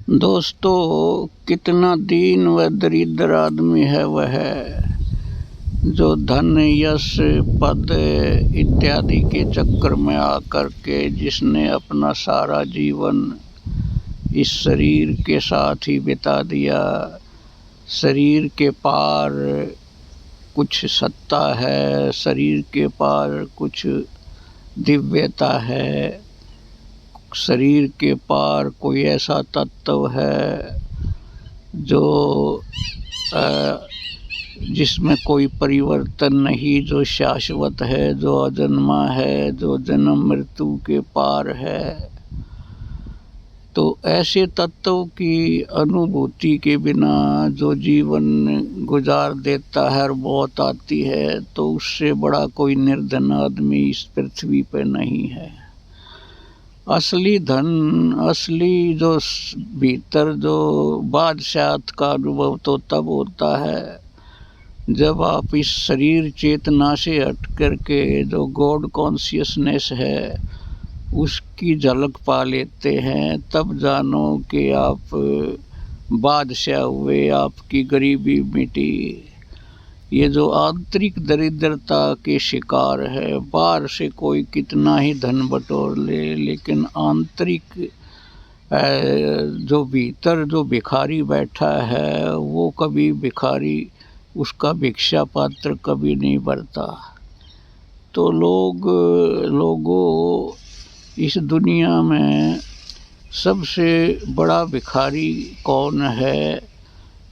दोस्तों, कितना दीन व दरिद्र आदमी है वह, जो धन, यश, पद इत्यादि के चक्कर में आकर के जिसने अपना सारा जीवन इस शरीर के साथ ही बिता दिया। शरीर के पार कुछ सत्ता है, शरीर के पार कुछ दिव्यता है, शरीर के पार कोई ऐसा तत्व है जो जिसमें कोई परिवर्तन नहीं, जो शाश्वत है, जो अजन्मा है, जो जन्म मृत्यु के पार है। तो ऐसे तत्व की अनुभूति के बिना जो जीवन गुजार देता है और मौत आती है, तो उससे बड़ा कोई निर्धन आदमी इस पृथ्वी पर नहीं है। असली धन, असली जो भीतर जो बादशाहत का अनुभव तो तब होता है जब आप इस शरीर चेतना से हट करके जो गॉड कॉन्शियसनेस है उसकी झलक पा लेते हैं। तब जानो कि आप बादशाह हुए, आपकी गरीबी मिटी। ये जो आंतरिक दरिद्रता के शिकार है, बाहर से कोई कितना ही धन बटोर ले, लेकिन आंतरिक जो भीतर जो भिखारी बैठा है वो कभी भिखारी, उसका भिक्षा पात्र कभी नहीं भरता। तो लोगों इस दुनिया में सबसे बड़ा भिखारी कौन है,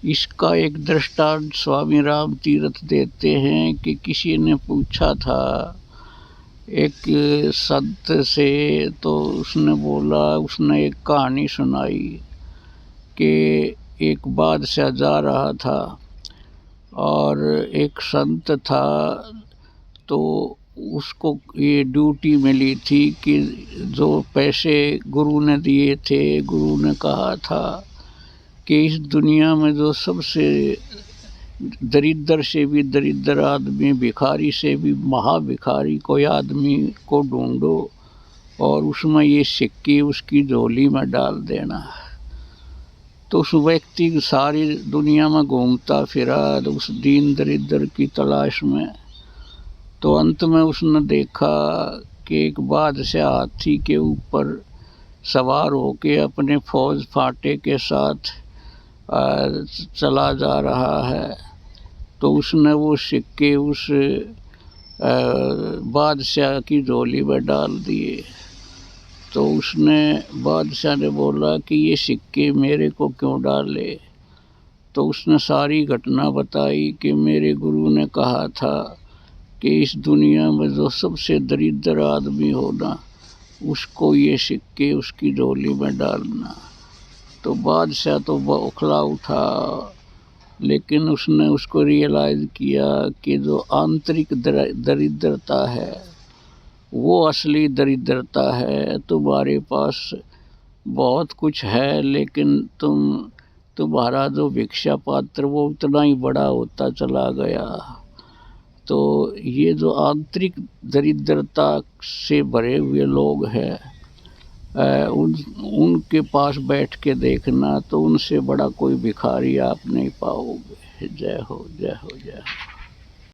इसका एक दृष्टांत स्वामी राम तीर्थ देते हैं कि किसी ने पूछा था एक संत से, तो उसने बोला, उसने एक कहानी सुनाई कि एक बादशाह जा रहा था और एक संत था, तो उसको ये ड्यूटी मिली थी कि जो पैसे गुरु ने दिए थे, गुरु ने कहा था कि इस दुनिया में जो सबसे दरिद्र से भी दरिद्र आदमी, भिखारी से भी महाभिखारी कोई आदमी को ढूंढो और उसमें ये सिक्के उसकी झोली में डाल देना। तो उस व्यक्ति सारी दुनिया में घूमता फिरा उस दीन दरिद्र की तलाश में। तो अंत में उसने देखा कि एक बादशाह हाथी के ऊपर सवार होके अपने फौज फाटे के साथ चला जा रहा है। तो उसने वो सिक्के उस बादशाह की झोली में डाल दिए। तो बादशाह ने बोला कि ये सिक्के मेरे को क्यों डाले। तो उसने सारी घटना बताई कि मेरे गुरु ने कहा था कि इस दुनिया में जो सबसे दरिद्र आदमी होना, उसको ये सिक्के उसकी झोली में डालना। तो बादशाह तो बौखला उठा, लेकिन उसने उसको रियलाइज़ किया कि जो आंतरिक दरिद्रता है वो असली दरिद्रता है। तुम्हारे पास बहुत कुछ है, लेकिन तुम्हारा जो भिक्षा पात्र वो उतना ही बड़ा होता चला गया। तो ये जो आंतरिक दरिद्रता से भरे हुए लोग हैं, उनके पास बैठ के देखना, तो उनसे बड़ा कोई भिखारी आप नहीं पाओगे। जय हो, जय हो, जय हो।